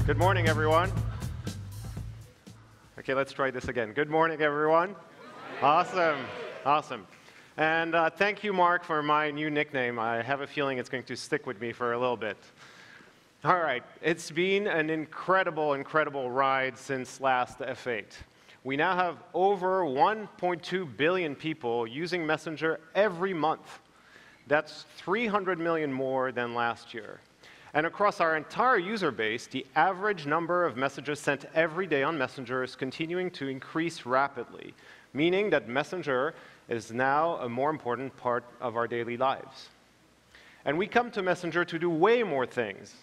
Good morning, everyone. Okay, let's try this again. Good morning, everyone. Awesome. Awesome. And thank you, Mark, for my new nickname. I have a feeling it's going to stick with me for a little bit. All right, it's been an incredible, incredible ride since last F8. We now have over 1.2 billion people using Messenger every month. That's 300 million more than last year. And across our entire user base, the average number of messages sent every day on Messenger is continuing to increase rapidly, meaning that Messenger is now a more important part of our daily lives. And we come to Messenger to do way more things,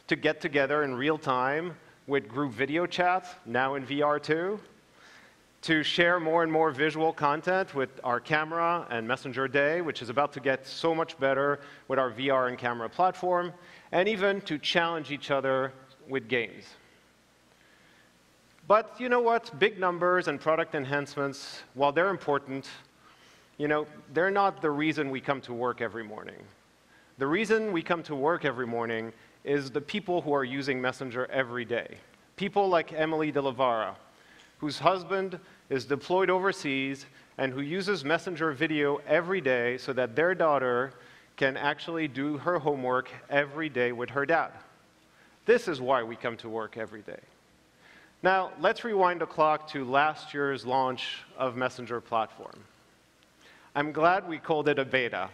to get together in real time with group video chat, now in VR too, to share more and more visual content with our camera and Messenger Day, which is about to get so much better with our VR and camera platform, and even to challenge each other with games. But you know what? Big numbers and product enhancements, while they're important, they're not the reason we come to work every morning. The reason we come to work every morning is the people who are using Messenger every day. People like Emily de Lavara, whose husband is deployed overseas and who uses Messenger video every day so that their daughter can actually do her homework every day with her dad. This is why we come to work every day. Now, let's rewind the clock to last year's launch of Messenger platform. I'm glad we called it a beta,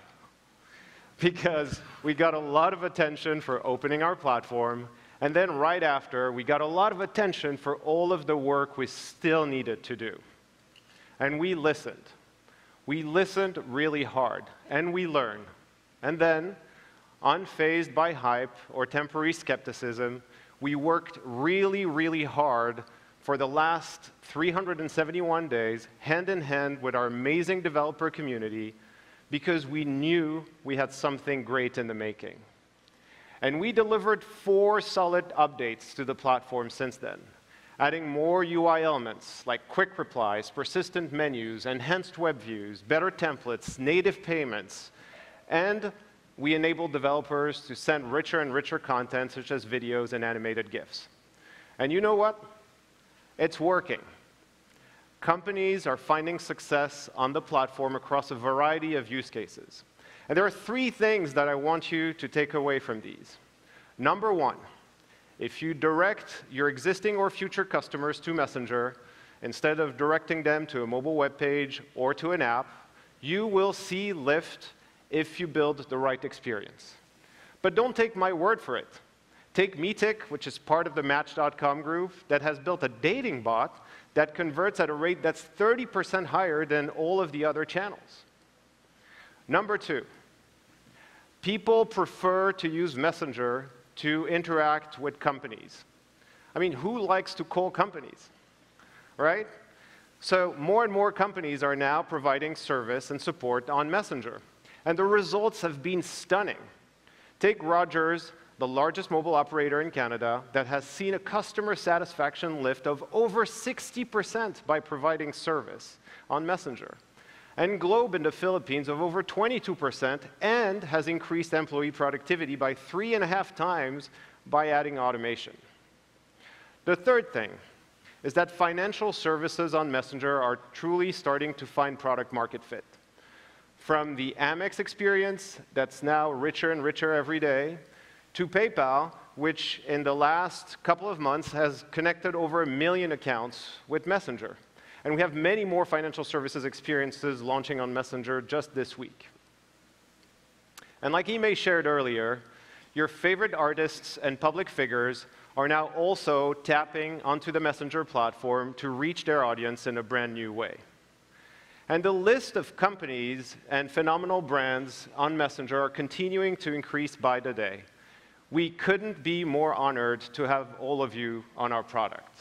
because we got a lot of attention for opening our platform, and then right after, we got a lot of attention for all of the work we still needed to do. And we listened. We listened really hard, and we learned. And then, unfazed by hype or temporary skepticism, we worked really, really hard for the last 371 days, hand in hand with our amazing developer community, because we knew we had something great in the making. And we delivered 4 solid updates to the platform since then, adding more UI elements like quick replies, persistent menus, enhanced web views, better templates, native payments, and we enabled developers to send richer and richer content, such as videos and animated GIFs. And you know what? It's working. Companies are finding success on the platform across a variety of use cases. And there are 3 things that I want you to take away from these. Number 1, if you direct your existing or future customers to Messenger, instead of directing them to a mobile web page or to an app, you will see lift if you build the right experience. But don't take my word for it. Take Meetic, which is part of the Match.com group, that has built a dating bot that converts at a rate that's 30% higher than all of the other channels. Number 2, people prefer to use Messenger to interact with companies. I mean, who likes to call companies, right? So more and more companies are now providing service and support on Messenger. And the results have been stunning. Take Rogers, the largest mobile operator in Canada, that has seen a customer satisfaction lift of over 60% by providing service on Messenger. And Globe in the Philippines of over 22%, and has increased employee productivity by 3.5 times by adding automation. The third thing is that financial services on Messenger are truly starting to find product market fit. From the Amex experience that's now richer and richer every day, to PayPal, which in the last couple of months has connected over 1 million accounts with Messenger. And we have many more financial services experiences launching on Messenger just this week. And like Ime shared earlier, your favorite artists and public figures are now also tapping onto the Messenger platform to reach their audience in a brand new way. And the list of companies and phenomenal brands on Messenger are continuing to increase by the day. We couldn't be more honored to have all of you on our product.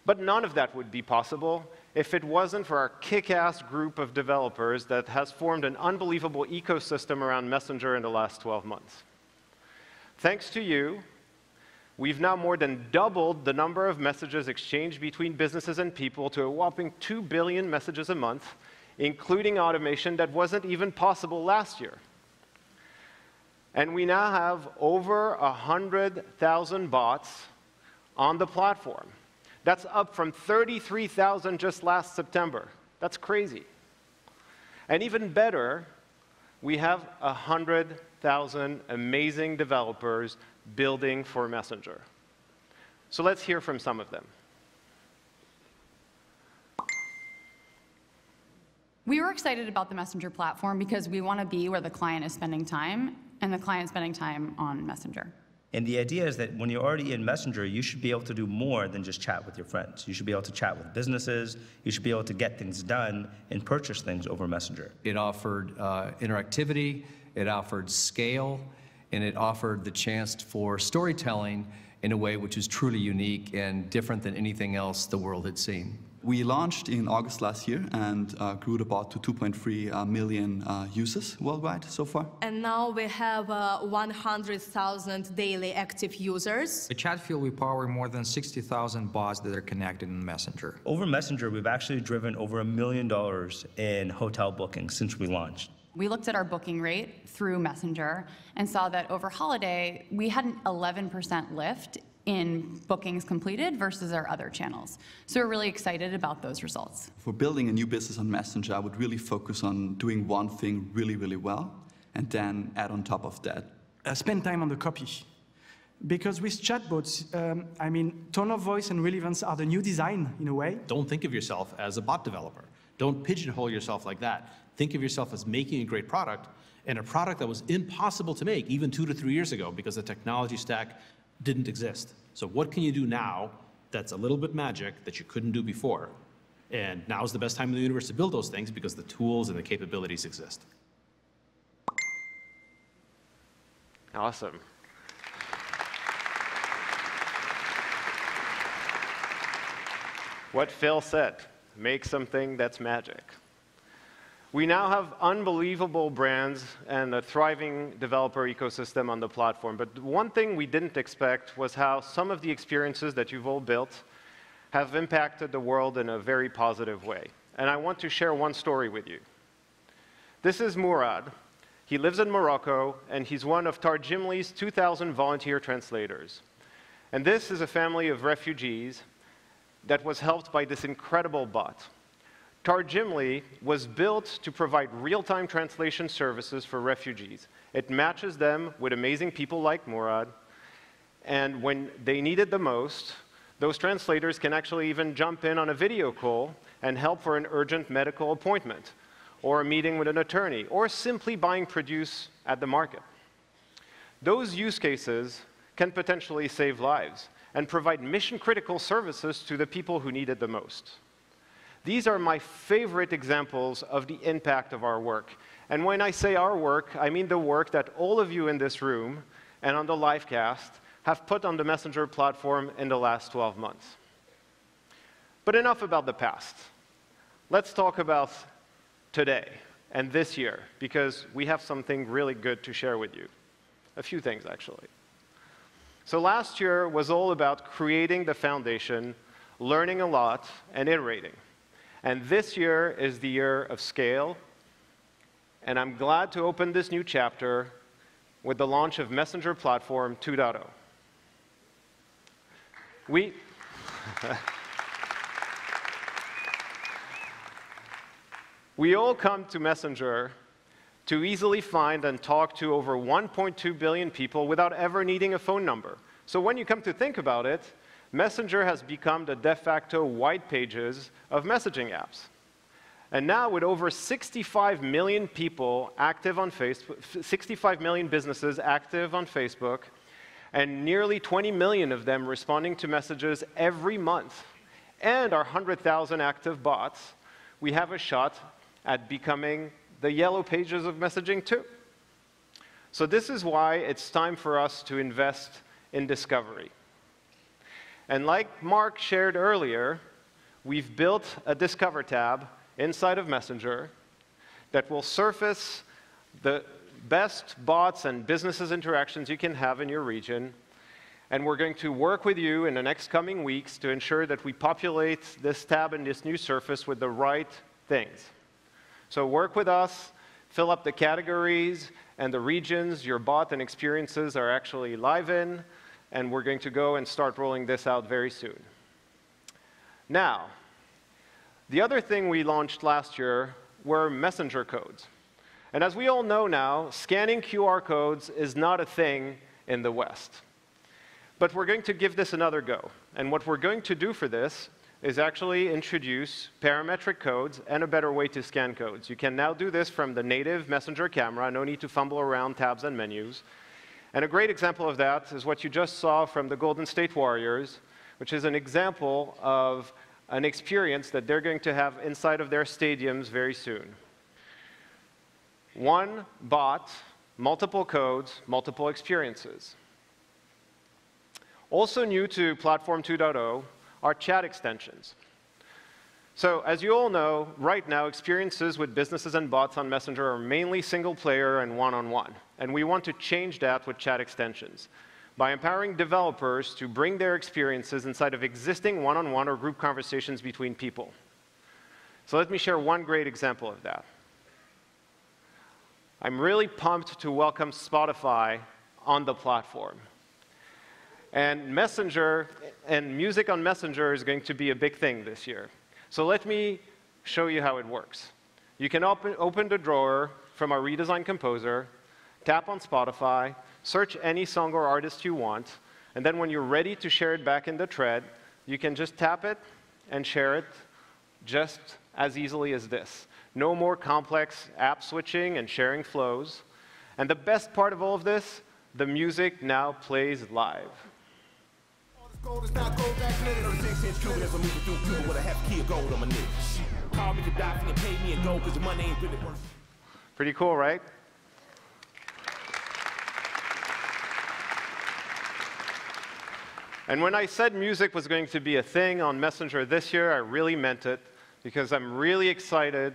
But none of that would be possible if it wasn't for our kick-ass group of developers that has formed an unbelievable ecosystem around Messenger in the last 12 months. Thanks to you, we've now more than doubled the number of messages exchanged between businesses and people to a whopping 2 billion messages a month, including automation that wasn't even possible last year. And we now have over 100,000 bots on the platform. That's up from 33,000 just last September. That's crazy. And even better, we have 100,000 amazing developers building for Messenger. So let's hear from some of them. We were excited about the Messenger platform because we want to be where the client is spending time, and the client is spending time on Messenger. And the idea is that when you're already in Messenger, you should be able to do more than just chat with your friends. You should be able to chat with businesses. You should be able to get things done and purchase things over Messenger. It offered interactivity, it offered scale, and it offered the chance for storytelling in a way which is truly unique and different than anything else the world had seen. We launched in August last year and grew the bot to 2.3 million users worldwide so far. And now we have 100,000 daily active users. The chat field, we power more than 60,000 bots that are connected in Messenger. Over Messenger, we've actually driven over $1 million in hotel bookings since we launched. We looked at our booking rate through Messenger and saw that over holiday, we had an 11% lift in bookings completed versus our other channels. So we're really excited about those results. For building a new business on Messenger, I would really focus on doing one thing really, really well, and then add on top of that. Spend time on the copy. Because with chatbots, tone of voice and relevance are the new design, in a way. Don't think of yourself as a bot developer. Don't pigeonhole yourself like that. Think of yourself as making a great product, and a product that was impossible to make even 2 to 3 years ago because the technology stack didn't exist. So what can you do now that's a little bit magic that you couldn't do before? And now's the best time in the universe to build those things because the tools and the capabilities exist. Awesome. What Phil said, make something that's magic. We now have unbelievable brands and a thriving developer ecosystem on the platform. But one thing we didn't expect was how some of the experiences that you've all built have impacted the world in a very positive way. And I want to share one story with you. This is Murad. He lives in Morocco, and he's one of Tarjimli's 2,000 volunteer translators. And this is a family of refugees that was helped by this incredible bot. Tarjimli was built to provide real-time translation services for refugees. It matches them with amazing people like Murad, and when they need it the most, those translators can actually even jump in on a video call and help for an urgent medical appointment, or a meeting with an attorney, or simply buying produce at the market. Those use cases can potentially save lives and provide mission-critical services to the people who need it the most. These are my favorite examples of the impact of our work. And when I say our work, I mean the work that all of you in this room and on the livecast have put on the Messenger platform in the last 12 months. But enough about the past. Let's talk about today and this year, because we have something really good to share with you. A few things, actually. So last year was all about creating the foundation, learning a lot, and iterating. And this year is the year of scale, and I'm glad to open this new chapter with the launch of Messenger Platform 2.0. We all come to Messenger to easily find and talk to over 1.2 billion people without ever needing a phone number. So when you come to think about it, Messenger has become the de facto white pages of messaging apps. And now with over 65 million people active on Facebook, 65 million businesses active on Facebook, and nearly 20 million of them responding to messages every month, and our 100,000 active bots, we have a shot at becoming the yellow pages of messaging too. So this is why it's time for us to invest in discovery. And like Mark shared earlier, we've built a Discover tab inside of Messenger that will surface the best bots and businesses interactions you can have in your region. And we're going to work with you in the next coming weeks to ensure that we populate this tab and this new surface with the right things. So work with us fill up the categories and the regions your bot and experiences are actually live in, and we're going to go and start rolling this out very soon. Now, the other thing we launched last year were messenger codes. And as we all know now, scanning QR codes is not a thing in the West. But we're going to give this another go. And what we're going to do for this is actually introduce parametric codes and a better way to scan codes. You can now do this from the native Messenger camera, no need to fumble around tabs and menus. And a great example of that is what you just saw from the Golden State Warriors, which is an example of an experience that they're going to have inside of their stadiums very soon. One bot, multiple codes, multiple experiences. Also new to Platform 2.0 are chat extensions. So as you all know, right now, experiences with businesses and bots on Messenger are mainly single player and one-on-one. And we want to change that with chat extensions by empowering developers to bring their experiences inside of existing one-on-one or group conversations between people. So let me share one great example of that. I'm really pumped to welcome Spotify on the platform. And Messenger and music on Messenger is going to be a big thing this year. So let me show you how it works. You can open the drawer from our redesigned composer, tap on Spotify, search any song or artist you want, and then when you're ready to share it back in the thread, you can just tap it and share it just as easily as this. No more complex app switching and sharing flows. And the best part of all of this, the music now plays live. Pretty cool, right? And when I said music was going to be a thing on Messenger this year, I really meant it, because I'm really excited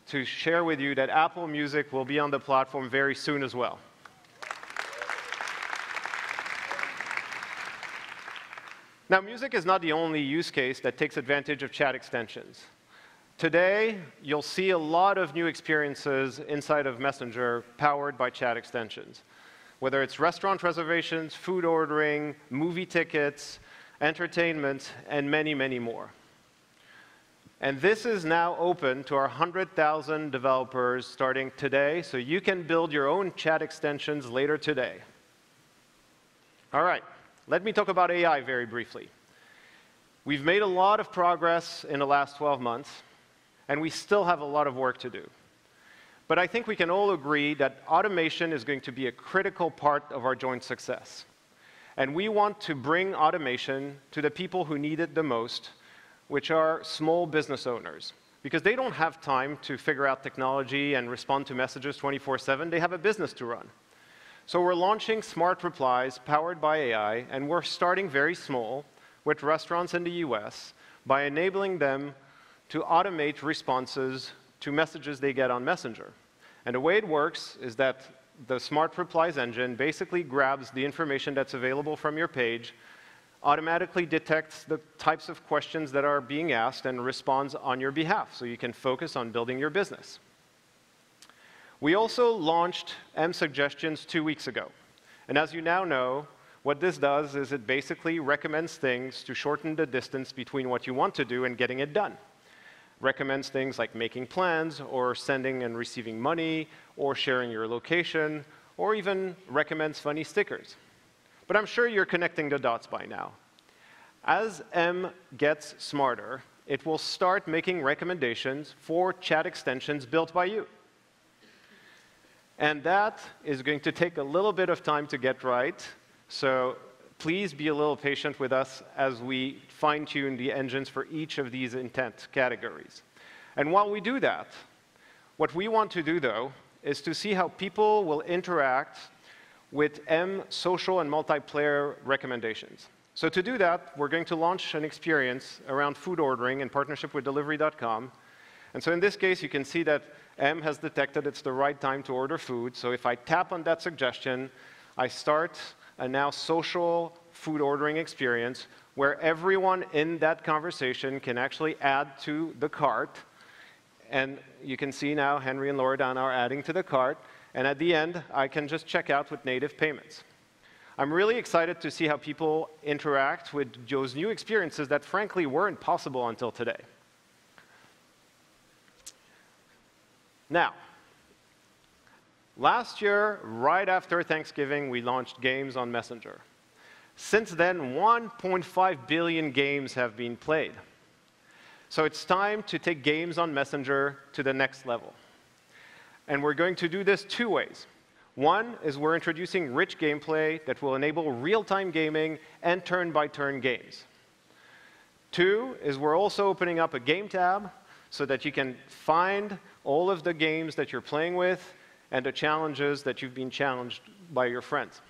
to share with you that Apple Music will be on the platform very soon as well. Now, music is not the only use case that takes advantage of chat extensions. Today, you'll see a lot of new experiences inside of Messenger powered by chat extensions, whether it's restaurant reservations, food ordering, movie tickets, entertainment, and many, many more. And this is now open to our 100,000 developers starting today, so you can build your own chat extensions later today. All right. Let me talk about AI very briefly. We've made a lot of progress in the last 12 months, and we still have a lot of work to do. But I think we can all agree that automation is going to be a critical part of our joint success. And we want to bring automation to the people who need it the most, which are small business owners, because they don't have time to figure out technology and respond to messages 24/7. They have a business to run. So we're launching smart replies powered by AI, and we're starting very small with restaurants in the US by enabling them to automate responses to messages they get on Messenger. And the way it works is that the smart replies engine basically grabs the information that's available from your page, automatically detects the types of questions that are being asked, and responds on your behalf, so you can focus on building your business. We also launched M-Suggestions 2 weeks ago. And as you now know, what this does is it basically recommends things to shorten the distance between what you want to do and getting it done. Recommends things like making plans, or sending and receiving money, or sharing your location, or even recommends funny stickers. But I'm sure you're connecting the dots by now. As M gets smarter, it will start making recommendations for chat extensions built by you. And that is going to take a little bit of time to get right, so please be a little patient with us as we fine-tune the engines for each of these intent categories. And while we do that, what we want to do, though, is to see how people will interact with M social and multiplayer recommendations. So to do that, we're going to launch an experience around food ordering in partnership with Delivery.com. And so in this case, you can see that M has detected it's the right time to order food. So if I tap on that suggestion, I start a now social food ordering experience where everyone in that conversation can actually add to the cart And you can see now Henry and Loredan are adding to the cart. And at the end, I can just check out with native payments. I'm really excited to see how people interact with those new experiences that frankly weren't possible until today. Now, last year, right after Thanksgiving, we launched games on Messenger. Since then, 1.5 billion games have been played. So it's time to take games on Messenger to the next level. And we're going to do this two ways. One is we're introducing rich gameplay that will enable real-time gaming and turn-by-turn games. Two is we're also opening up a game tab so that you can find all of the games that you're playing with and the challenges that you've been challenged by your friends.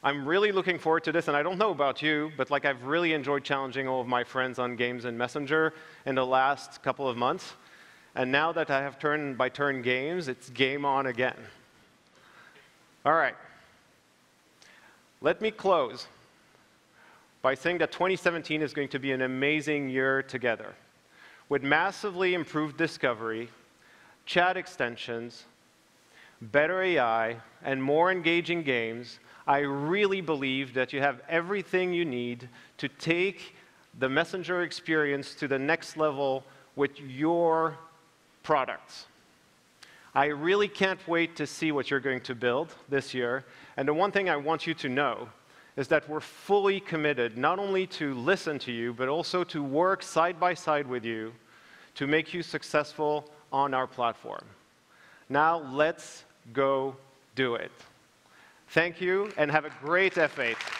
I'm really looking forward to this, and I don't know about you, but like I've really enjoyed challenging all of my friends on games in Messenger in the last couple of months. And now that I have turn-by-turn games, it's game on again. All right. Let me close by saying that 2017 is going to be an amazing year together, with massively improved discovery, chat extensions, better AI, and more engaging games. I really believe that you have everything you need to take the Messenger experience to the next level with your products. I really can't wait to see what you're going to build this year. And the one thing I want you to know is that we're fully committed not only to listen to you, but also to work side by side with you to make you successful on our platform. Now let's go do it. Thank you, and have a great F8.